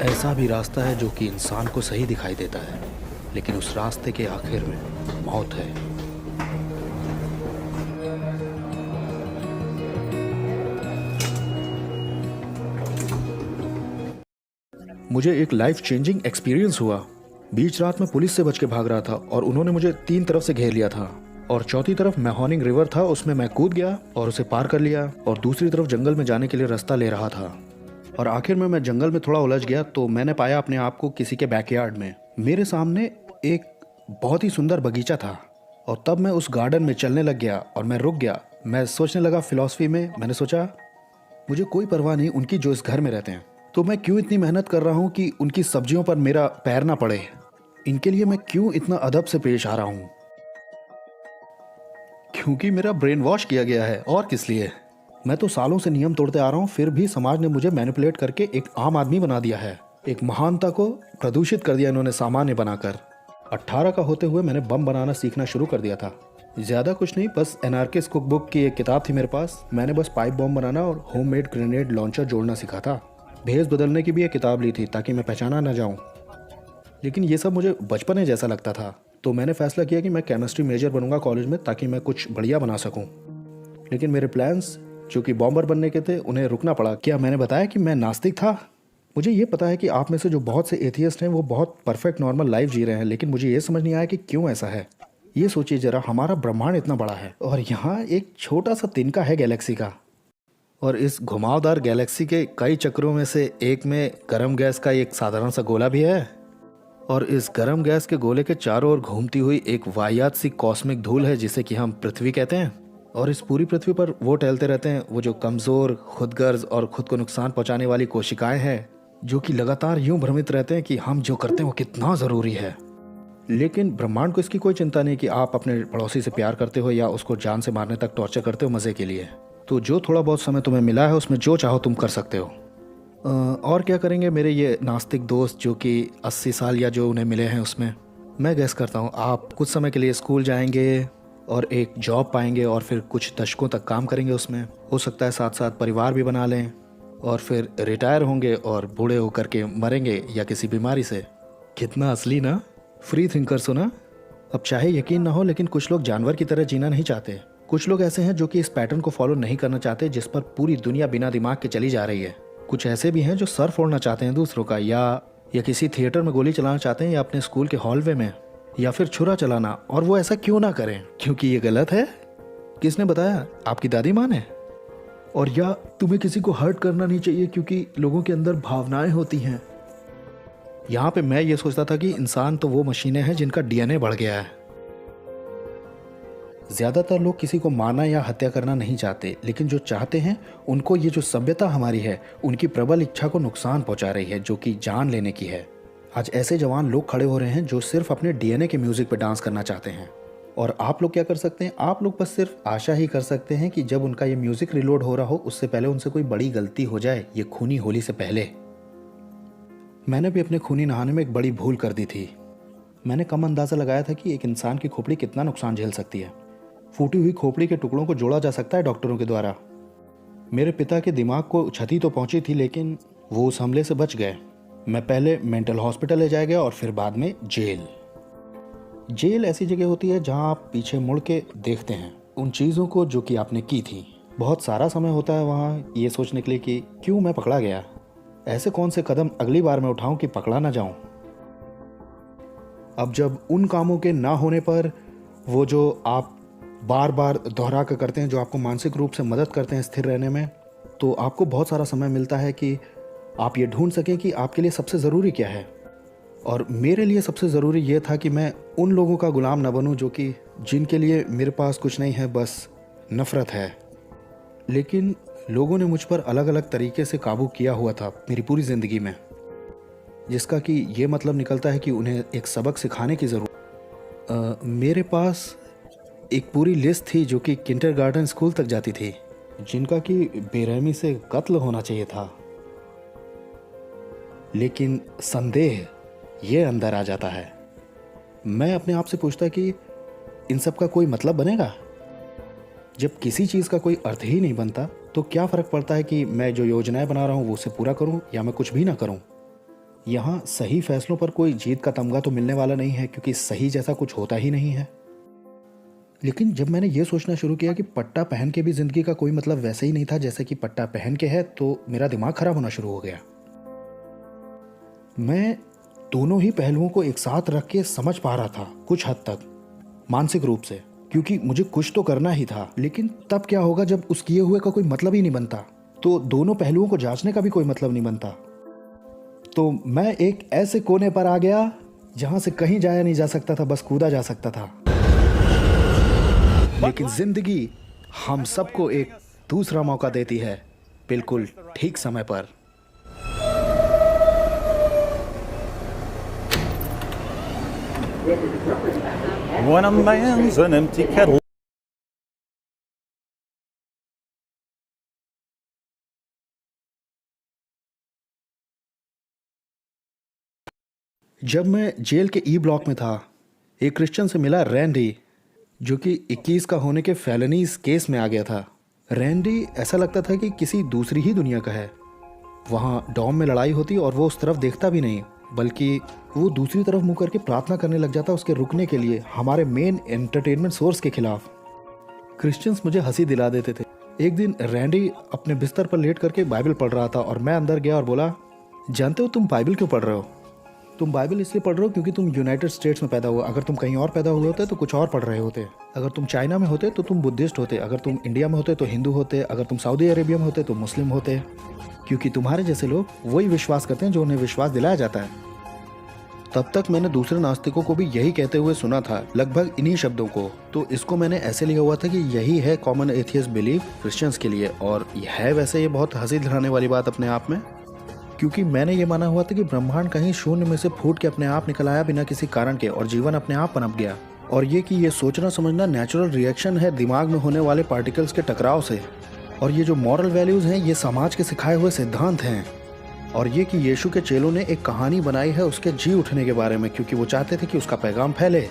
ऐसा भी रास्ता है जो कि इंसान को सही दिखाई देता है, लेकिन उस रास्ते के आखिर में मौत है। मुझे एक लाइफ चेंजिंग एक्सपीरियंस हुआ। बीच रात में पुलिस से बच के भाग रहा था और उन्होंने मुझे 3 तरफ से घेर लिया था और चौथी तरफ मैहोनिंग रिवर था, उसमें मैं कूद गया और उसे पार कर लिया और दूसरी तरफ जंगल में जाने के लिए रास्ता ले रहा था। और आखिर में मैं जंगल में थोड़ा उलझ गया तो मैंने पाया अपने आप को किसी के बैकयार्ड में। मेरे सामने एक बहुत ही सुंदर बगीचा था और तब मैं उस गार्डन में चलने लग गया और मैं रुक गया। मैं सोचने लगा फिलॉसफी में। मैंने सोचा मुझे कोई परवाह नहीं उनकी जो इस घर में रहते हैं, तो मैं क्यों इतनी मेहनत कर रहा हूँ कि उनकी सब्जियों पर मेरा पैर ना पड़े। इनके लिए मैं क्यों इतना अदब से पेश आ रहा हूँ? क्योंकि मेरा ब्रेन वॉश किया गया है, और किस लिए। मैं तो सालों से नियम तोड़ते आ रहा हूँ, फिर भी समाज ने मुझे मैनिपुलेट करके एक आम आदमी बना दिया है। एक महानता को प्रदूषित कर दिया इन्होंने सामान्य बनाकर। 18 का होते हुए मैंने बम बनाना सीखना शुरू कर दिया था। ज़्यादा कुछ नहीं, बस एनार्किस्ट कुकबुक की एक किताब थी मेरे पास। मैंने बस पाइप बम बनाना और होममेड ग्रेनेड लॉन्चर जोड़ना सीखा था। भेस बदलने की भी एक किताब ली थी ताकि मैं पहचाना ना जाऊं। लेकिन ये सब मुझे बचपने जैसा लगता था, तो मैंने फैसला किया कि मैं केमिस्ट्री मेजर बनूंगा कॉलेज में ताकि मैं कुछ बढ़िया बना सकूं। लेकिन मेरे प्लान्स जो कि बॉम्बर बनने के थे, उन्हें रुकना पड़ा। क्या मैंने बताया कि मैं नास्तिक था? मुझे ये पता है कि आप में से जो बहुत से एथियस्ट हैं वो बहुत परफेक्ट नॉर्मल लाइफ जी रहे हैं, लेकिन मुझे ये समझ नहीं आया कि क्यों ऐसा है। ये सोचिए जरा, हमारा ब्रह्मांड इतना बड़ा है और यहाँ एक छोटा सा तिनका है गैलेक्सी का, और इस घुमावदार गैलेक्सी के कई चक्रों में से एक में गर्म गैस का एक साधारण सा गोला भी है, और इस गर्म गैस के गोले के चारों ओर घूमती हुई एक वाहियात सी कॉस्मिक धूल है जिसे कि हम पृथ्वी कहते हैं। और इस पूरी पृथ्वी पर वो टहलते रहते हैं, वो जो कमज़ोर, खुदगर्ज और खुद को नुकसान पहुंचाने वाली कोशिकाएं हैं, जो कि लगातार यूं भ्रमित रहते हैं कि हम जो करते हैं वो कितना ज़रूरी है। लेकिन ब्रह्मांड को इसकी कोई चिंता नहीं कि आप अपने पड़ोसी से प्यार करते हो या उसको जान से मारने तक टॉर्चर करते हो मज़े के लिए। तो जो थोड़ा बहुत समय तुम्हें मिला है उसमें जो चाहो तुम कर सकते हो। और क्या करेंगे मेरे ये नास्तिक दोस्त जो कि 80 साल या जो उन्हें मिले हैं उसमें? मैं गैस करता हूँ आप कुछ समय के लिए स्कूल जाएंगे और एक जॉब पाएंगे और फिर कुछ दशकों तक काम करेंगे उसमें। हो सकता है साथ साथ परिवार भी बना लें और फिर रिटायर होंगे और बूढ़े होकर के मरेंगे या किसी बीमारी से। कितना असली ना? फ्री थिंकर्स हो ना? अब चाहे यकीन ना हो, लेकिन कुछ लोग जानवर की तरह जीना नहीं चाहते। कुछ लोग ऐसे हैं जो कि इस पैटर्न को फॉलो नहीं करना चाहते जिस पर पूरी दुनिया बिना दिमाग के चली जा रही है। कुछ ऐसे भी हैं जो सर फोड़ना चाहते हैं दूसरों का, या किसी थिएटर में गोली चलाना चाहते हैं, या अपने स्कूल के हॉलवे में, या फिर छुरा चलाना। और वो ऐसा क्यों ना करें? क्योंकि ये गलत है। किसने बताया? आपकी दादी माँ ने? और या तुम्हें किसी को हर्ट करना नहीं चाहिए क्योंकि लोगों के अंदर भावनाएं होती हैं। यहाँ पे मैं ये सोचता था कि इंसान तो वो मशीनें हैं जिनका डीएनए बढ़ गया है। ज़्यादातर लोग किसी को मारना या हत्या करना नहीं चाहते, लेकिन जो चाहते हैं उनको ये जो सभ्यता हमारी है उनकी प्रबल इच्छा को नुकसान पहुंचा रही है, जो कि जान लेने की है। आज ऐसे जवान लोग खड़े हो रहे हैं जो सिर्फ अपने डीएनए के म्यूज़िक पे डांस करना चाहते हैं। और आप लोग क्या कर सकते हैं? आप लोग बस सिर्फ आशा ही कर सकते हैं कि जब उनका ये म्यूज़िक रिलोड हो रहा हो उससे पहले उनसे कोई बड़ी गलती हो जाए, ये खूनी होली से पहले। मैंने भी अपने खूनी नहाने में एक बड़ी भूल कर दी थी। मैंने कम अंदाज़ा लगाया था कि एक इंसान की खोपड़ी कितना नुकसान झेल सकती है। फूटी हुई खोपड़ी के टुकड़ों को जोड़ा जा सकता है डॉक्टरों के द्वारा। मेरे पिता के दिमाग को क्षति तो पहुंची थी, लेकिन वो उस हमले से बच गए। मैं पहले मेंटल हॉस्पिटल ले जाया गया और फिर बाद में जेल। जेल ऐसी जगह होती है जहां आप पीछे मुड़ के देखते हैं उन चीज़ों को जो कि आपने की थी। बहुत सारा समय होता है वहाँ ये सोचने के लिए कि क्यों मैं पकड़ा गया, ऐसे कौन से कदम अगली बार मैं उठाऊं कि पकड़ा ना जाऊं। अब जब उन कामों के ना होने पर वो जो आप बार बार दोहरा कर करते हैं, जो आपको मानसिक रूप से मदद करते हैं स्थिर रहने में, तो आपको बहुत सारा समय मिलता है कि आप ये ढूंढ सकें कि आपके लिए सबसे ज़रूरी क्या है। और मेरे लिए सबसे ज़रूरी ये था कि मैं उन लोगों का गुलाम न बनूं जो कि जिनके लिए मेरे पास कुछ नहीं है, बस नफ़रत है। लेकिन लोगों ने मुझ पर अलग अलग तरीके से काबू किया हुआ था मेरी पूरी ज़िंदगी में, जिसका कि ये मतलब निकलता है कि उन्हें एक सबक सिखाने की ज़रूरत। मेरे पास एक पूरी लिस्ट थी जो कि किंडरगार्टन स्कूल तक जाती थी, जिनका कि बेरहमी से कत्ल होना चाहिए था। लेकिन संदेह ये अंदर आ जाता है। मैं अपने आप से पूछता कि इन सब का कोई मतलब बनेगा? जब किसी चीज़ का कोई अर्थ ही नहीं बनता तो क्या फ़र्क पड़ता है कि मैं जो योजनाएं बना रहा हूँ वो उसे पूरा करूँ या मैं कुछ भी ना करूँ? यहाँ सही फैसलों पर कोई जीत का तमगा तो मिलने वाला नहीं है, क्योंकि सही जैसा कुछ होता ही नहीं है। लेकिन जब मैंने ये सोचना शुरू किया कि पट्टा पहन के भी जिंदगी का कोई मतलब वैसे ही नहीं था जैसे कि पट्टा पहन के है, तो मेरा दिमाग खराब होना शुरू हो गया। मैं दोनों ही पहलुओं को एक साथ रख के समझ पा रहा था कुछ हद तक, मानसिक रूप से, क्योंकि मुझे कुछ तो करना ही था। लेकिन तब क्या होगा जब उस किए हुए का कोई मतलब ही नहीं बनता, तो दोनों पहलुओं को जांचने का भी कोई मतलब नहीं बनता। तो मैं एक ऐसे कोने पर आ गया जहां से कहीं जाया नहीं जा सकता था, बस कूदा जा सकता था। लेकिन जिंदगी हम सबको एक दूसरा मौका देती है, बिल्कुल ठीक समय पर। When a man's an empty kettle. जब मैं जेल के ई ब्लॉक में था, एक क्रिश्चियन से मिला रैंडी, जो कि 21 का होने के फेलनीज केस में आ गया था। रैंडी ऐसा लगता था कि किसी दूसरी ही दुनिया का है। वहाँ डॉम में लड़ाई होती और वो उस तरफ देखता भी नहीं, बल्कि वो दूसरी तरफ मुंह करके प्रार्थना करने लग जाता उसके रुकने के लिए, हमारे मेन एंटरटेनमेंट सोर्स के खिलाफ। क्रिश्चियंस मुझे हंसी दिला देते थे। एक दिन रैंडी अपने बिस्तर पर लेट करके बाइबल पढ़ रहा था और मैं अंदर गया और बोला, जानते हो तुम बाइबल क्यों पढ़ रहे हो? तुम बाइबल इसलिए पढ़ रहे हो क्योंकि तुम यूनाइटेड स्टेट्स में पैदा हुए। अगर तुम कहीं और पैदा हुए होते तो कुछ और पढ़ रहे होते। अगर तुम चाइना में होते तो तुम बुद्धिस्ट होते। अगर तुम इंडिया में होते तो हिंदू होते। अगर तुम सऊदी अरेबिया में होते तो मुस्लिम होते। क्योंकि तुम्हारे जैसे लोग वही विश्वास करते हैं जो उन्हें विश्वास दिलाया जाता है। तब तक मैंने दूसरे नास्तिकों को भी यही कहते हुए सुना था, लगभग इन्हीं शब्दों को। तो इसको मैंने ऐसे लिया हुआ था कि यही है कॉमन एथियस्ट बिलीफ क्रिश्चियंस के लिए। और है वैसे ये बहुत हंसी दिलाने वाली बात अपने आप में, क्योंकि मैंने ये माना हुआ था कि ब्रह्मांड कहीं शून्य में से फूट के अपने आप निकल आया बिना किसी कारण के, और जीवन अपने आप पनप गया। और ये कि ये सोचना समझना नेचुरल रिएक्शन है दिमाग में होने वाले पार्टिकल्स के टकराव से। और ये जो मॉरल वैल्यूज़ हैं ये समाज के सिखाए हुए सिद्धांत हैं। और ये कि यीशु के चेलों ने एक कहानी बनाई है उसके जी उठने के बारे में, क्योंकि वो चाहते थे कि उसका पैगाम फैले।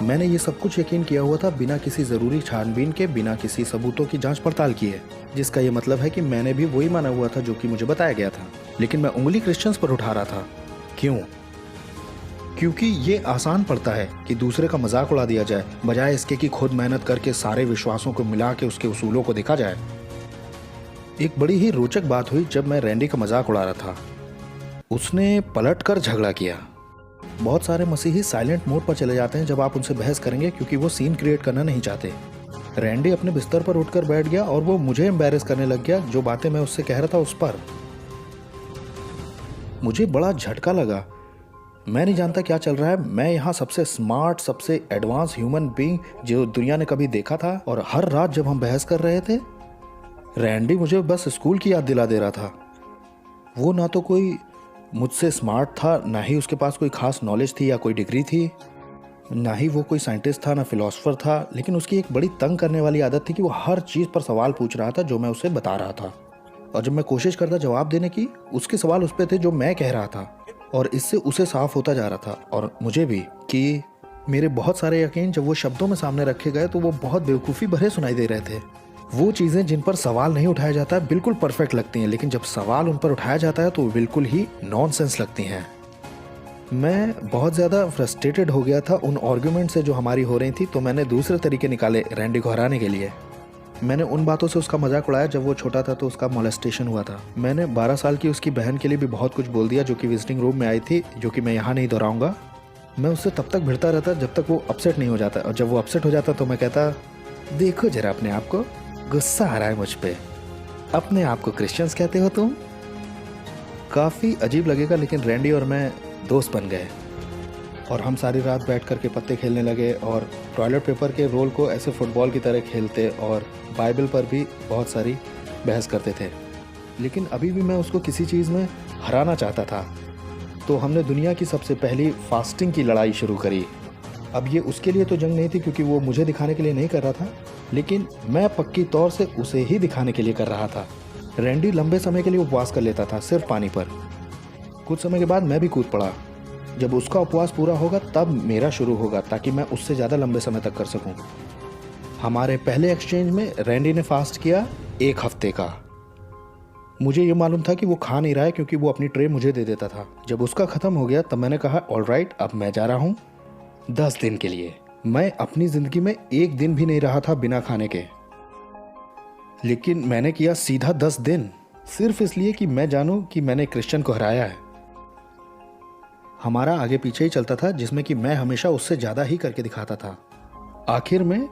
मैंने ये सब कुछ यकीन किया हुआ था बिना किसी ज़रूरी छानबीन के, बिना किसी सबूतों की जांच पड़ताल किए, जिसका ये मतलब है कि मैंने भी वही माना हुआ था जो कि मुझे बताया गया था। लेकिन मैं उंगली क्रिश्चियंस पर उठा रहा था। क्यों? क्योंकि ये आसान पड़ता है कि दूसरे का मजाक उड़ा दिया जाए, बजाय इसके कि खुद मेहनत करके सारे विश्वासों को मिला के उसके उसूलों को देखा जाए। एक बड़ी ही रोचक बात हुई जब मैं रैंडी का मजाक उड़ा रहा था। उसने पलट कर झगड़ा किया। बहुत सारे मसीही साइलेंट मोड पर चले जाते हैं जब आप उनसे बहस करेंगे, क्योंकि वो सीन क्रिएट करना नहीं चाहते। रैंडी अपने बिस्तर पर उठकर बैठ गया और वो मुझे एम्बैरेस करने लग गया जो बातें मैं उससे कह रहा था उस पर। मुझे बड़ा झटका लगा। मैं नहीं जानता क्या चल रहा है। मैं यहाँ सबसे स्मार्ट, सबसे एडवांस ह्यूमन बीइंग जो दुनिया ने कभी देखा था, और हर रात जब हम बहस कर रहे थे रैंडी मुझे बस स्कूल की याद दिला दे रहा था। वो ना तो कोई मुझसे स्मार्ट था, ना ही उसके पास कोई खास नॉलेज थी या कोई डिग्री थी, ना ही वो कोई साइंटिस्ट था, ना फिलोसोफर था। लेकिन उसकी एक बड़ी तंग करने वाली आदत थी कि वो हर चीज़ पर सवाल पूछ रहा था जो मैं उसे बता रहा था, और जब मैं कोशिश करता जवाब देने की, उसके सवाल उस पे थे जो मैं कह रहा था। और इससे उसे साफ होता जा रहा था और मुझे भी कि मेरे बहुत सारे यकीन जब वो शब्दों में सामने रखे गए तो वो बहुत बेवकूफ़ी भरे सुनाई दे रहे थे। वो चीज़ें जिन पर सवाल नहीं उठाया जाता है बिल्कुल परफेक्ट लगती हैं, लेकिन जब सवाल उन पर उठाया जाता है तो बिल्कुल ही नॉनसेंस लगती हैं। मैं बहुत ज़्यादा फ्रस्ट्रेटेड हो गया था उन आर्ग्यूमेंट से जो हमारी हो रही थी, तो मैंने दूसरे तरीके निकाले रैंडी को हराने के लिए। मैंने उन बातों से उसका मजाक उड़ाया जब वो छोटा था तो उसका मोलेस्टेशन हुआ था। मैंने 12 साल की उसकी बहन के लिए भी बहुत कुछ बोल दिया जो कि विजिटिंग रूम में आई थी, जो कि मैं यहाँ नहीं दोहराऊंगा। मैं उससे तब तक भिड़ता रहता जब तक वो अपसेट नहीं हो जाता, और जब वो अपसेट हो जाता तो मैं कहता, देखो जरा अपने आप को, गुस्सा आ रहा है मुझ पे, अपने आप को क्रिश्चियंस कहते हो तुम। काफ़ी अजीब लगेगा, लेकिन रैंडी और मैं दोस्त बन गए और हम सारी रात बैठ कर के पत्ते खेलने लगे और टॉयलेट पेपर के रोल को ऐसे फुटबॉल की तरह खेलते और बाइबल पर भी बहुत सारी बहस करते थे। लेकिन अभी भी मैं उसको किसी चीज़ में हराना चाहता था, तो हमने दुनिया की सबसे पहली फास्टिंग की लड़ाई शुरू करी। अब ये उसके लिए तो जंग नहीं थी क्योंकि वो मुझे दिखाने के लिए नहीं कर रहा था, लेकिन मैं पक्की तौर से उसे ही दिखाने के लिए कर रहा था। रैंडी लंबे समय के लिए उपवास कर लेता था सिर्फ पानी पर। कुछ समय के बाद मैं भी कूद पड़ा। जब उसका उपवास पूरा होगा तब मेरा शुरू होगा, ताकि मैं उससे ज़्यादा लंबे समय तक कर सकूं। हमारे पहले एक्सचेंज में रैंडी ने फास्ट किया 1 हफ्ते का। मुझे ये मालूम था कि वो खा नहीं रहा है क्योंकि वो अपनी ट्रे मुझे दे देता था। जब उसका ख़त्म हो गया तब मैंने कहा ऑलराइट, अब मैं जा रहा हूँ 10 दिन के लिए। मैं अपनी ज़िंदगी में एक दिन भी नहीं रहा था बिना खाने के, लेकिन मैंने किया सीधा 10 दिन, सिर्फ इसलिए कि मैं जानूं कि मैंने क्रिश्चियन को हराया है। हमारा आगे पीछे ही चलता था जिसमें कि मैं हमेशा उससे ज़्यादा ही करके दिखाता था। आखिर में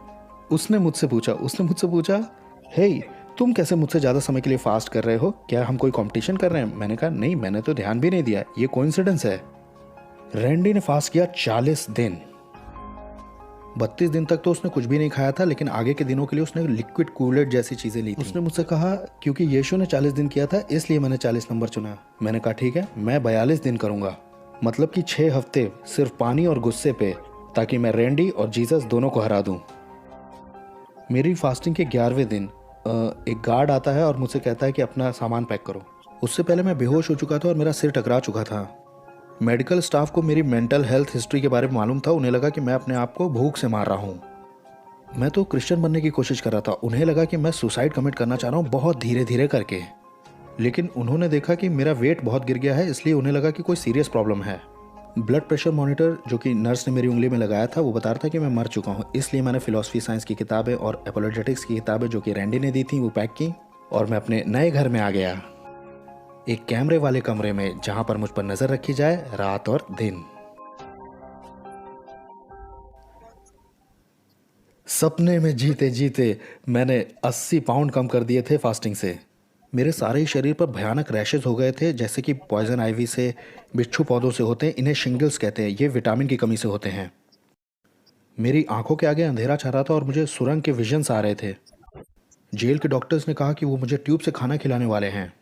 उसने मुझसे पूछा, हे तुम कैसे मुझसे ज़्यादा समय के लिए फास्ट कर रहे हो? क्या हम कोई कंपटीशन कर रहे हैं? मैंने कहा नहीं, मैंने तो ध्यान भी नहीं दिया, ये कोइंसिडेंस है। रैंडी ने फास्ट किया 40 दिन। 32 दिन तक तो उसने कुछ भी नहीं खाया था, लेकिन आगे के दिनों के लिए उसने लिक्विड कूलेट जैसी चीज़ें ली थी। उसने मुझसे कहा क्योंकि यीशु ने 40 दिन किया था इसलिए मैंने 40 नंबर चुना। मैंने कहा ठीक है, मैं 42 दिन करूँगा, मतलब कि 6 हफ्ते सिर्फ पानी और गुस्से पे, ताकि मैं रैंडी और जीसस दोनों को हरा दूँ। मेरी फास्टिंग के 11वें दिन एक गार्ड आता है और मुझसे कहता है कि अपना सामान पैक करो। उससे पहले मैं बेहोश हो चुका था और मेरा सिर टकरा चुका था। मेडिकल स्टाफ को मेरी मेंटल हेल्थ हिस्ट्री के बारे में मालूम था। उन्हें लगा कि मैं अपने आप को भूख से मार रहा हूँ। मैं तो क्रिश्चियन बनने की कोशिश कर रहा था। उन्हें लगा कि मैं सुसाइड कमिट करना चाह रहा हूँ बहुत धीरे धीरे करके, लेकिन उन्होंने देखा कि मेरा वेट बहुत गिर गया है, इसलिए उन्हें लगा कि कोई सीरियस प्रॉब्लम है। ब्लड प्रेशर मॉनिटर जो कि नर्स ने मेरी उंगली में लगाया था वो बता रहा था कि मैं मर चुका हूँ। इसलिए मैंने फिलॉसफी साइंस की किताबें और एपोलोजेटिक्स की किताबें जो कि रैंडी ने दी थी वो पैक की और मैं अपने नए घर में आ गया, एक कैमरे वाले कमरे में जहां पर मुझ पर नजर रखी जाए रात और दिन। सपने में जीते जीते मैंने 80 पाउंड कम कर दिए थे फास्टिंग से। मेरे सारे ही शरीर पर भयानक रैशेज हो गए थे, जैसे कि पॉइजन आइवी से, बिच्छू पौधों से होते हैं। इन्हें शिंगल्स कहते हैं। ये विटामिन की कमी से होते हैं। मेरी आंखों के आगे अंधेरा छा रहा था और मुझे सुरंग के विजन्स आ रहे थे। जेल के डॉक्टर्स ने कहा कि वो मुझे ट्यूब से खाना खिलाने वाले हैं,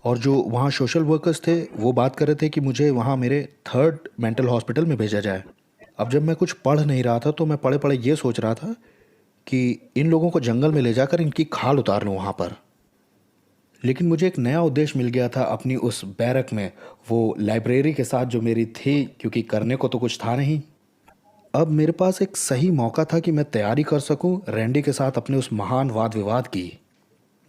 और जो वहाँ सोशल वर्कर्स थे वो बात कर रहे थे कि मुझे वहाँ मेरे 3rd मेंटल हॉस्पिटल में भेजा जाए। अब जब मैं कुछ पढ़ नहीं रहा था तो मैं पढ़े पढ़े ये सोच रहा था कि इन लोगों को जंगल में ले जाकर इनकी खाल उतार लूँ वहाँ पर। लेकिन मुझे एक नया उद्देश्य मिल गया था अपनी उस बैरक में, वो लाइब्रेरी के साथ जो मेरी थी, क्योंकि करने को तो कुछ था नहीं। अब मेरे पास एक सही मौका था कि मैं तैयारी कर सकूं रैंडी के साथ अपने उस महान वाद विवाद की,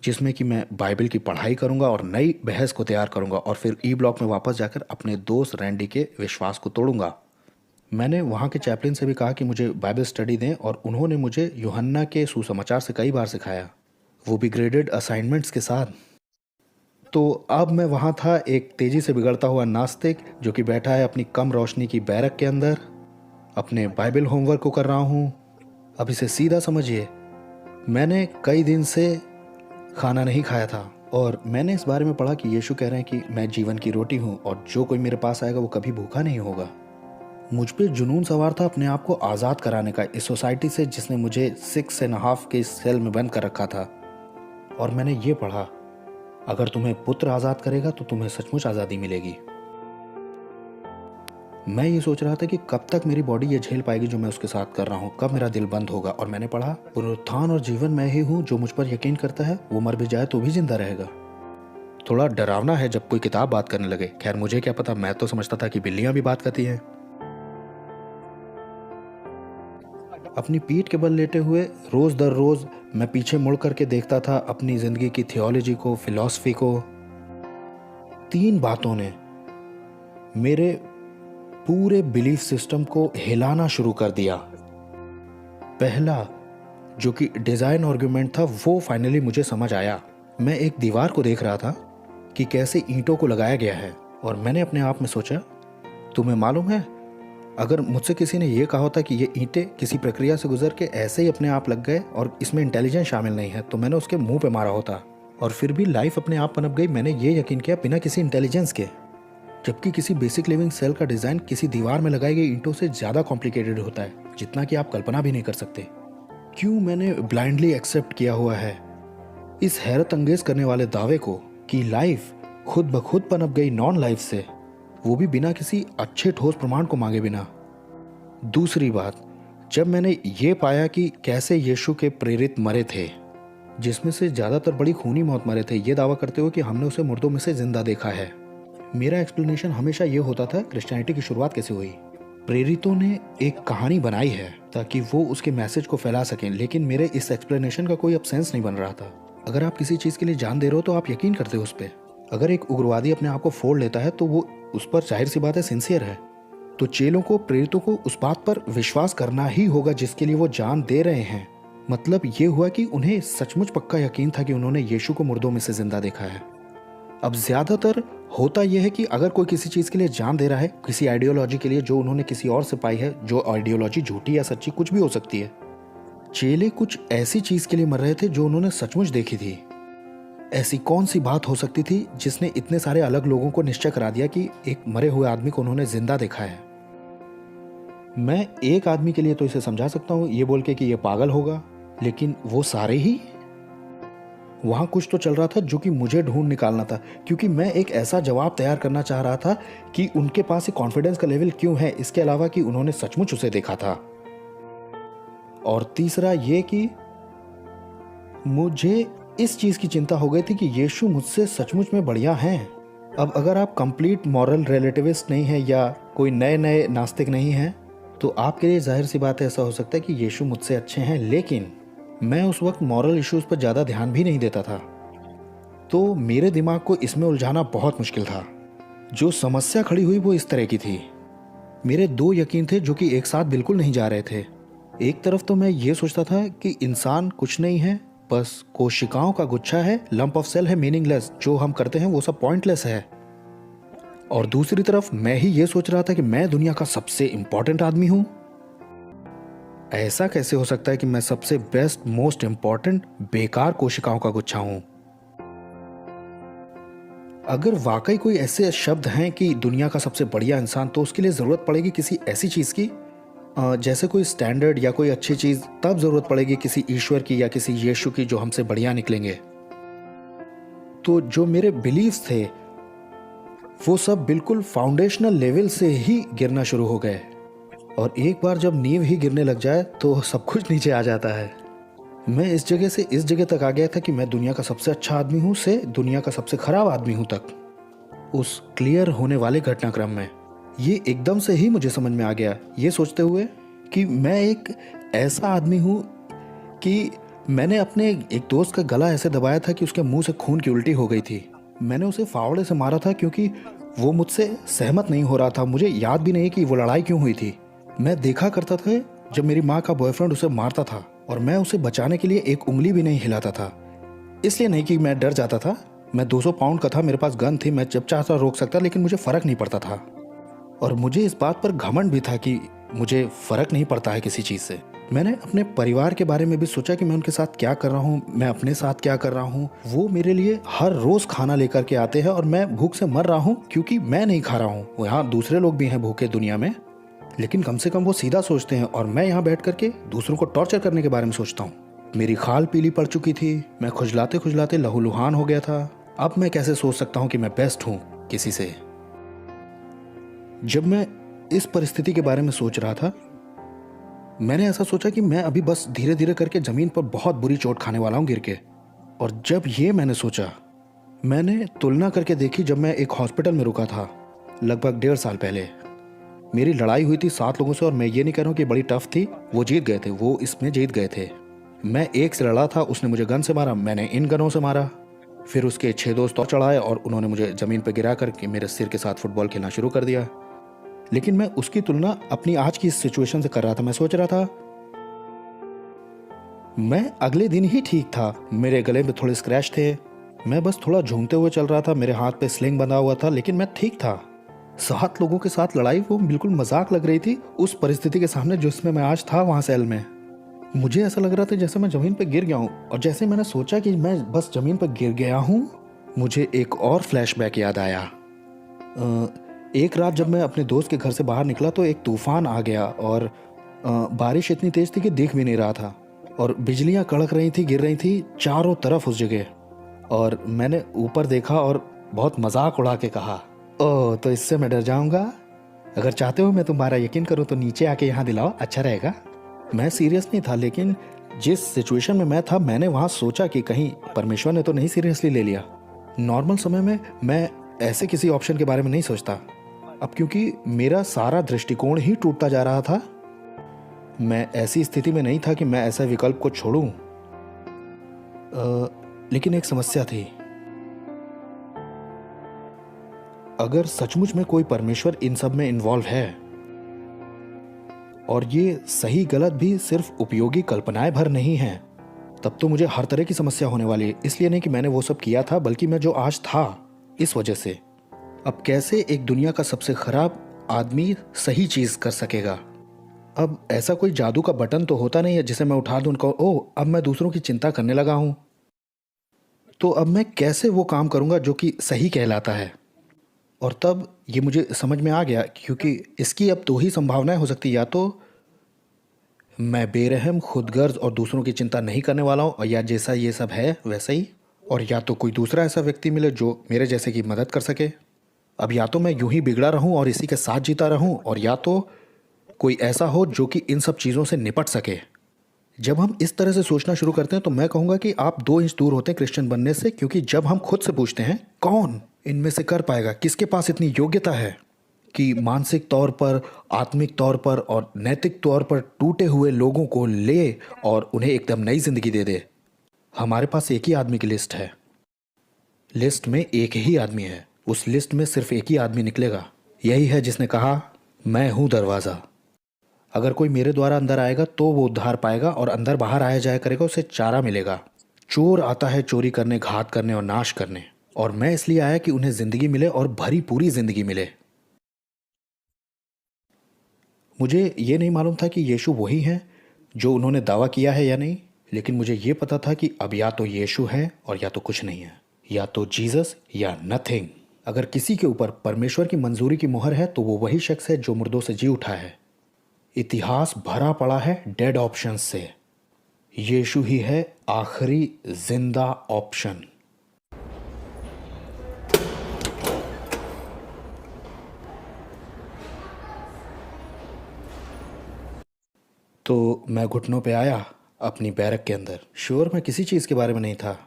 जिसमें कि मैं बाइबल की पढ़ाई करूंगा और नई बहस को तैयार करूंगा और फिर ई ब्लॉक में वापस जाकर अपने दोस्त रैंडी के विश्वास को तोड़ूंगा। मैंने वहाँ के चैपलिन से भी कहा कि मुझे बाइबल स्टडी दें और उन्होंने मुझे यूहन्ना के सुसमाचार से कई बार सिखाया, वो भी ग्रेडेड असाइनमेंट्स के साथ। तो अब मैं वहाँ था, एक तेज़ी से बिगड़ता हुआ नास्तिक जो कि बैठा है अपनी कम रोशनी की बैरक के अंदर, अपने बाइबल होमवर्क को कर रहा हूँ। अब इसे सीधा समझिए, मैंने कई दिन से खाना नहीं खाया था और मैंने इस बारे में पढ़ा कि यीशु कह रहे हैं कि मैं जीवन की रोटी हूँ और जो कोई मेरे पास आएगा वो कभी भूखा नहीं होगा। मुझ पे जुनून सवार था अपने आप को आज़ाद कराने का इस सोसाइटी से जिसने मुझे 6.5 के सेल में बंद कर रखा था। और मैंने ये पढ़ा, अगर तुम्हें पुत्र आज़ाद करेगा तो तुम्हें सचमुच आज़ादी मिलेगी। मैं ये सोच रहा था कि कब तक मेरी बॉडी ये झेल पाएगी जो मैं उसके साथ कर रहा हूँ, कब मेरा दिल बंद होगा। और मैंने पढ़ा, पुनरुत्थान और जीवन मैं ही हूँ, जो मुझ पर यकीन करता है वो मर भी जाए तो भी जिंदा रहेगा। थोड़ा डरावना है जब कोई किताब बात करने लगे। खैर मुझे क्या पता, मैं तो समझता था कि बिल्लियां भी बात करती हैं। अपनी पीठ के बल लेटे हुए रोज दर रोज मैं पीछे मुड़ करके देखता था अपनी जिंदगी की थियोलॉजी को, फिलॉसफी को। 3 बातों ने मेरे पूरे बिलीफ सिस्टम को हिलाना शुरू कर दिया। पहला, जो कि डिजाइन आर्गुमेंट था, वो फाइनली मुझे समझ आया। मैं एक दीवार को देख रहा था कि कैसे ईंटों को लगाया गया है और मैंने अपने आप में सोचा, तुम्हें मालूम है, अगर मुझसे किसी ने यह कहा होता कि ये ईंटें किसी प्रक्रिया से गुजर के ऐसे ही अपने आप लग गए और इसमें इंटेलिजेंस शामिल नहीं है, तो मैंने उसके मुंह पे मारा होता। और फिर भी लाइफ अपने आप पनप गई। मैंने ये यकीन किया बिना किसी इंटेलिजेंस के, जबकि किसी बेसिक लिविंग सेल का डिज़ाइन किसी दीवार में लगाई गई ईंटों से ज़्यादा कॉम्प्लिकेटेड होता है, जितना कि आप कल्पना भी नहीं कर सकते। क्यों मैंने ब्लाइंडली एक्सेप्ट किया हुआ है इस हैरत अंगेज करने वाले दावे को कि लाइफ खुद ब खुद पनप गई नॉन लाइफ से, वो भी बिना किसी अच्छे ठोस प्रमाण को मांगे बिना। दूसरी बात, जब मैंने ये पाया कि कैसे यीशु के प्रेरित मरे थे, जिसमें से ज़्यादातर बड़ी खूनी मौत मरे थे, ये दावा करते हुए कि हमने उसे मुर्दों में से जिंदा देखा है। मेरा एक्सप्लेनेशन हमेशा ये होता था क्रिश्चियनिटी की शुरुआत कैसे हुई। प्रेरितों ने एक कहानी बनाई है ताकि वो उसके मैसेज को फैला सकें, लेकिन मेरे इस एक्सप्लेनेशन का कोई अब सेंस नहीं बन रहा था। अगर आप किसी चीज़ के लिए जान दे रहे हो तो आप यकीन करते हो उस पर। अगर एक उग्रवादी अपने आप को फोड़ लेता है तो वो उस पर जाहिर सी बात है सिंसियर है। तो चेलों को, प्रेरितों को उस बात पर विश्वास करना ही होगा जिसके लिए वो जान दे रहे हैं। मतलब ये हुआ कि उन्हें सचमुच पक्का यकीन था कि उन्होंने यीशु को मुर्दों में से जिंदा देखा है। अब ज्यादातर होता यह है कि अगर कोई किसी चीज के लिए जान दे रहा है, किसी आइडियोलॉजी के लिए जो उन्होंने किसी और से पाई है, जो आइडियोलॉजी झूठी या सच्ची कुछ भी हो सकती है, चेले कुछ ऐसी चीज के लिए मर रहे थे जो उन्होंने सचमुच देखी थी। ऐसी कौन सी बात हो सकती थी जिसने इतने सारे अलग लोगों को निश्चय करा दिया कि एक मरे हुए आदमी को उन्होंने जिंदा देखा है। मैं एक आदमी के लिए तो इसे समझा सकता हूं ये बोल के कि ये पागल होगा, लेकिन वो सारे ही। वहां कुछ तो चल रहा था जो कि मुझे ढूंढ निकालना था, क्योंकि मैं एक ऐसा जवाब तैयार करना चाह रहा था कि उनके पास कॉन्फिडेंस का लेवल क्यों है, इसके अलावा कि उन्होंने सचमुच उसे देखा था। और तीसरा ये कि मुझे इस चीज की चिंता हो गई थी कि यीशु मुझसे सचमुच में बढ़िया हैं। अब अगर आप कंप्लीट मॉरल रिलेटिविस्ट नहीं है या कोई नए नए नास्तिक नहीं है तो आपके लिए जाहिर सी बात है ऐसा हो सकता है कि यीशु मुझसे अच्छे हैं, लेकिन मैं उस वक्त मॉरल इश्यूज पर ज़्यादा ध्यान भी नहीं देता था। तो मेरे दिमाग को इसमें उलझाना बहुत मुश्किल था। जो समस्या खड़ी हुई वो इस तरह की थी। मेरे दो यकीन थे जो कि एक साथ बिल्कुल नहीं जा रहे थे। एक तरफ तो मैं ये सोचता था कि इंसान कुछ नहीं है, बस कोशिकाओं का गुच्छा है, लंप ऑफ सेल है, मीनिंगलेस, जो हम करते हैं वो सब पॉइंटलेस है। और दूसरी तरफ मैं ही ये सोच रहा था कि मैं दुनिया का सबसे इंपॉर्टेंट आदमी हूं। ऐसा कैसे हो सकता है कि मैं सबसे बेस्ट, मोस्ट इंपॉर्टेंट बेकार कोशिकाओं का गुच्छा हूं? अगर वाकई कोई ऐसे शब्द हैं कि दुनिया का सबसे बढ़िया इंसान, तो उसके लिए जरूरत पड़ेगी किसी ऐसी चीज की, जैसे कोई स्टैंडर्ड या कोई अच्छी चीज, तब जरूरत पड़ेगी किसी ईश्वर की या किसी यीशु की जो हमसे बढ़िया निकलेंगे। तो जो मेरे बिलीव्स थे वो सब बिल्कुल फाउंडेशनल लेवल से ही गिरना शुरू हो गए। और एक बार जब नींव ही गिरने लग जाए तो सब कुछ नीचे आ जाता है। मैं इस जगह से इस जगह तक आ गया था कि मैं दुनिया का सबसे अच्छा आदमी हूं से दुनिया का सबसे खराब आदमी हूं तक, उस क्लियर होने वाले घटनाक्रम में। ये एकदम से ही मुझे समझ में आ गया, ये सोचते हुए कि मैं एक ऐसा आदमी हूं कि मैंने अपने एक दोस्त का गला ऐसे दबाया था कि उसके मुंह से खून की उल्टी हो गई थी। मैंने उसे फावड़े से मारा था क्योंकि वो मुझसे सहमत नहीं हो रहा था। मुझे याद भी नहीं कि वो लड़ाई क्यों हुई थी। मैं देखा करता था जब मेरी माँ का बॉयफ्रेंड उसे मारता था और मैं उसे बचाने के लिए एक उंगली भी नहीं हिलाता था। इसलिए नहीं कि मैं डर जाता था, मैं 200 पाउंड का था, मेरे पास गन थी, मैं जब चाहता रोक सकता, लेकिन मुझे फर्क नहीं पड़ता था। और मुझे इस बात पर घमंड भी था कि मुझे फर्क नहीं पड़ता है किसी चीज़ से। मैंने अपने परिवार के बारे में भी सोचा कि मैं उनके साथ क्या कर रहा हूँ, मैं अपने साथ क्या कर रहा हूँ। वो मेरे लिए हर रोज़ खाना लेकर के आते हैं और मैं भूख से मर रहा हूँ क्योंकि मैं नहीं खा रहा हूँ। यहाँ दूसरे लोग भी हैं भूखे दुनिया में, लेकिन कम से कम वो सीधा सोचते हैं, और मैं यहाँ बैठ करके दूसरों को टॉर्चर करने के बारे में सोचता हूँ। मेरी खाल पीली पड़ चुकी थी, मैं खुजलाते खुजलाते लहूलुहान हो गया था। अब मैं कैसे सोच सकता हूँ कि मैं बेस्ट हूँ किसी से? जब मैं इस परिस्थिति के बारे में सोच रहा था, मैंने ऐसा सोचा कि मैं अभी बस धीरे धीरे करके जमीन पर बहुत बुरी चोट खाने वाला हूँ गिर के। और जब ये मैंने सोचा, मैंने तुलना करके देखी जब मैं एक हॉस्पिटल में रुका था लगभग 1.5 साल पहले। मेरी लड़ाई हुई थी 7 लोगों से, और मैं ये नहीं कह रहा हूँ कि बड़ी टफ थी, वो जीत गए थे, वो इसमें जीत गए थे। मैं एक से लड़ा था, उसने मुझे गन से मारा, मैंने इन गनों से मारा। फिर उसके 6 दोस्त और चढ़ाए और उन्होंने मुझे ज़मीन पर गिरा करके मेरे सिर के साथ फुटबॉल खेलना शुरू कर दिया। लेकिन मैं उसकी तुलना अपनी आज की इस सिचुएशन से कर रहा था। मैं सोच रहा था मैं अगले दिन ही ठीक था, मेरे गले में थोड़े स्क्रैच थे, मैं बस थोड़ा झूमते हुए चल रहा था, मेरे हाथ पे स्लिंग बंधा हुआ था, लेकिन मैं ठीक था। 7 लोगों के साथ लड़ाई वो बिल्कुल मजाक लग रही थी उस परिस्थिति के सामने जिसमें मैं आज था वहां सेल में। मुझे ऐसा लग रहा था जैसे मैं जमीन पर गिर गया हूँ। और जैसे मैंने सोचा कि मैं बस जमीन पर गिर गया हूँ, मुझे एक और फ्लैशबैक याद आया। एक रात जब मैं अपने दोस्त के घर से बाहर निकला तो एक तूफान आ गया और बारिश इतनी तेज थी कि दिख भी नहीं रहा था, और बिजलियां कड़क रही थी, गिर रही थी चारों तरफ उस जगह। और मैंने ऊपर देखा और बहुत मजाक उड़ा के कहा, ओह तो इससे मैं डर जाऊंगा? अगर चाहते हो मैं तुम्हारा यकीन करूं तो नीचे आके यहाँ दिलाओ, अच्छा रहेगा। मैं सीरियस नहीं था, लेकिन जिस सिचुएशन में मैं था मैंने वहाँ सोचा कि कहीं परमेश्वर ने तो नहीं सीरियसली ले लिया। नॉर्मल समय में मैं ऐसे किसी ऑप्शन के बारे में नहीं सोचता। अब क्योंकि मेरा सारा दृष्टिकोण ही टूटता जा रहा था, मैं ऐसी स्थिति में नहीं था कि मैं ऐसे विकल्प को छोड़ूं। लेकिन एक समस्या थी। अगर सचमुच में कोई परमेश्वर इन सब में इन्वॉल्व है और ये सही गलत भी सिर्फ उपयोगी कल्पनाएं भर नहीं हैं, तब तो मुझे हर तरह की समस्या होने वाली है। इसलिए नहीं कि मैंने वो सब किया था, बल्कि मैं जो आज था इस वजह से। अब कैसे एक दुनिया का सबसे खराब आदमी सही चीज कर सकेगा? अब ऐसा कोई जादू का बटन तो होता नहीं है जिसे मैं उठा दूं उनको, ओह अब मैं दूसरों की चिंता करने लगा हूं, तो अब मैं कैसे वो काम करूंगा जो कि सही कहलाता है? और तब ये मुझे समझ में आ गया, क्योंकि इसकी अब दो ही संभावनाएं हो सकती, या तो मैं बेरहम, खुदगर्ज और दूसरों की चिंता नहीं करने वाला हूँ, और या जैसा ये सब है वैसा ही, और या तो कोई दूसरा ऐसा व्यक्ति मिले जो मेरे जैसे की मदद कर सके। अब या तो मैं यूं ही बिगड़ा रहूं और इसी के साथ जीता रहूं, और या तो कोई ऐसा हो जो कि इन सब चीज़ों से निपट सके। जब हम इस तरह से सोचना शुरू करते हैं तो मैं कहूँगा कि आप 2 इंच दूर होते हैं क्रिश्चियन बनने से, क्योंकि जब हम खुद से पूछते हैं कौन इनमें से कर पाएगा, किसके पास इतनी योग्यता है कि मानसिक तौर पर, आत्मिक तौर पर और नैतिक तौर पर टूटे हुए लोगों को ले और उन्हें एकदम नई जिंदगी दे दे। हमारे पास एक ही आदमी की लिस्ट है। लिस्ट में एक ही आदमी है, उस लिस्ट में सिर्फ एक ही आदमी निकलेगा। यही है जिसने कहा मैं हूं दरवाज़ा। अगर कोई मेरे द्वारा अंदर आएगा तो वो उद्धार पाएगा, और अंदर बाहर आया जाया करेगा, उसे चारा मिलेगा। चोर आता है चोरी करने, घात करने और नाश करने, और मैं इसलिए आया कि उन्हें जिंदगी मिले और भरी पूरी जिंदगी मिले। मुझे ये नहीं मालूम था कि यीशु वही है जो उन्होंने दावा किया है या नहीं, लेकिन मुझे ये पता था कि अब या तो यीशु है और या तो कुछ नहीं है, या तो जीसस या नथिंग। अगर किसी के ऊपर परमेश्वर की मंजूरी की मुहर है तो वो वही शख्स है जो मुर्दों से जी उठा है। इतिहास भरा पड़ा है डेड ऑप्शंस से। यीशु ही है आखिरी जिंदा ऑप्शन। तो मैं घुटनों पे आया अपनी बैरक के अंदर। श्योर मैं किसी चीज के बारे में नहीं था।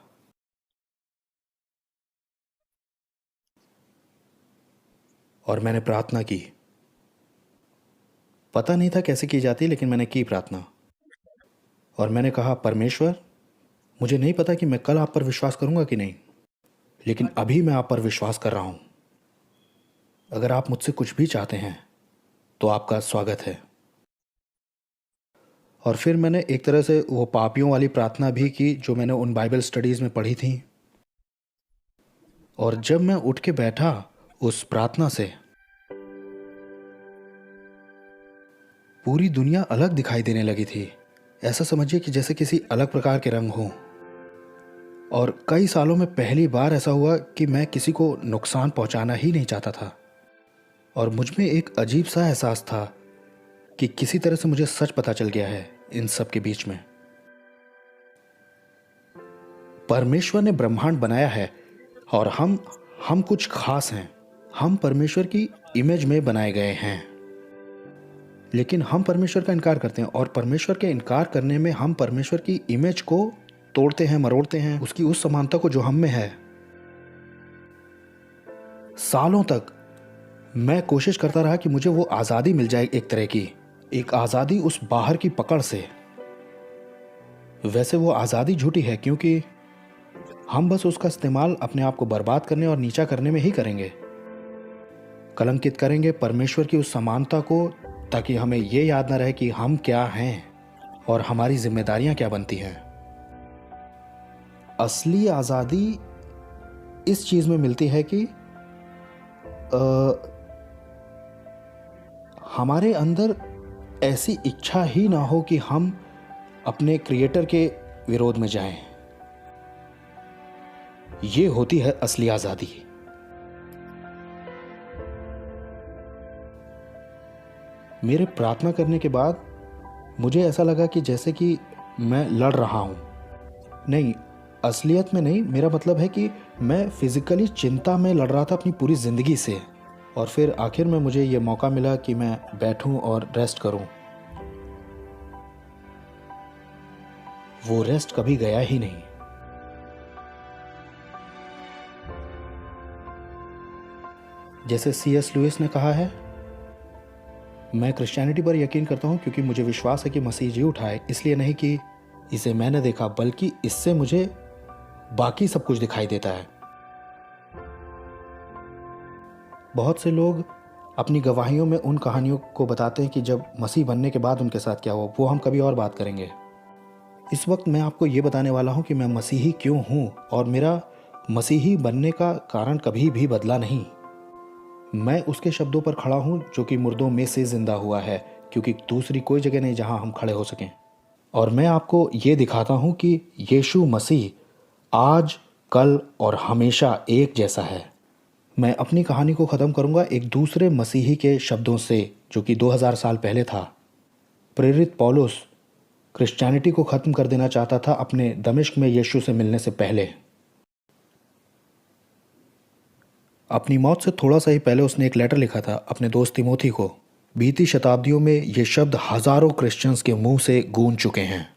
और मैंने प्रार्थना की। पता नहीं था कैसे की जाती, लेकिन मैंने की प्रार्थना। और मैंने कहा परमेश्वर, मुझे नहीं पता कि मैं कल आप पर विश्वास करूंगा कि नहीं, लेकिन अभी मैं आप पर विश्वास कर रहा हूं। अगर आप मुझसे कुछ भी चाहते हैं तो आपका स्वागत है। और फिर मैंने एक तरह से वो पापियों वाली प्रार्थना भी की जो मैंने उन बाइबल स्टडीज में पढ़ी थी। और जब मैं उठ के बैठा उस प्रार्थना से, पूरी दुनिया अलग दिखाई देने लगी थी। ऐसा समझिए कि जैसे किसी अलग प्रकार के रंग हों। और कई सालों में पहली बार ऐसा हुआ कि मैं किसी को नुकसान पहुंचाना ही नहीं चाहता था। और मुझ में एक अजीब सा एहसास था कि किसी तरह से मुझे सच पता चल गया है इन सब के बीच में। परमेश्वर ने ब्रह्मांड बनाया है और हम कुछ खास हैं। हम परमेश्वर की इमेज में बनाए गए हैं, लेकिन हम परमेश्वर का इनकार करते हैं। और परमेश्वर के इनकार करने में हम परमेश्वर की इमेज को तोड़ते हैं, मरोड़ते हैं, उसकी उस समानता को जो हम में है। सालों तक मैं कोशिश करता रहा कि मुझे वो आज़ादी मिल जाए, एक तरह की एक आज़ादी उस बाहर की पकड़ से। वैसे वो आज़ादी झूठी है, क्योंकि हम बस उसका इस्तेमाल अपने आप को बर्बाद करने और नीचा करने में ही करेंगे। कलंकित करेंगे परमेश्वर की उस समानता को, ताकि हमें ये याद ना रहे कि हम क्या हैं और हमारी जिम्मेदारियां क्या बनती हैं। असली आज़ादी इस चीज़ में मिलती है कि हमारे अंदर ऐसी इच्छा ही ना हो कि हम अपने क्रिएटर के विरोध में जाएं। ये होती है असली आज़ादी। मेरे प्रार्थना करने के बाद मुझे ऐसा लगा कि जैसे कि मैं लड़ रहा हूं। नहीं, असलियत में नहीं, मेरा मतलब है कि मैं फिजिकली चिंता में लड़ रहा था अपनी पूरी ज़िंदगी से। और फिर आखिर में मुझे ये मौका मिला कि मैं बैठूं और रेस्ट करूं। वो रेस्ट कभी गया ही नहीं। जैसे C.S. लुइस ने कहा है, मैं क्रिश्चियनिटी पर यकीन करता हूं क्योंकि मुझे विश्वास है कि मसीह जी उठा है, इसलिए नहीं कि इसे मैंने देखा, बल्कि इससे मुझे बाकी सब कुछ दिखाई देता है। बहुत से लोग अपनी गवाहियों में उन कहानियों को बताते हैं कि जब मसीह बनने के बाद उनके साथ क्या हुआ, वो हम कभी और बात करेंगे। इस वक्त मैं आपको ये बताने वाला हूँ कि मैं मसीही क्यों हूँ और मेरा मसीही बनने का कारण कभी भी बदला नहीं। मैं उसके शब्दों पर खड़ा हूँ जो कि मुर्दों में से जिंदा हुआ है, क्योंकि दूसरी कोई जगह नहीं जहाँ हम खड़े हो सकें। और मैं आपको ये दिखाता हूँ कि यीशु मसीह आज, कल और हमेशा एक जैसा है। मैं अपनी कहानी को ख़त्म करूँगा एक दूसरे मसीही के शब्दों से, जो कि 2000 साल पहले था। प्रेरित पौलुस क्रिश्चियनिटी को ख़त्म कर देना चाहता था अपने दमिश्क में यीशु से मिलने से पहले। अपनी मौत से थोड़ा सा ही पहले उसने एक लेटर लिखा था अपने दोस्त तिमोथी को। बीती शताब्दियों में ये शब्द हज़ारों क्रिश्चियंस के मुंह से गूंज चुके हैं।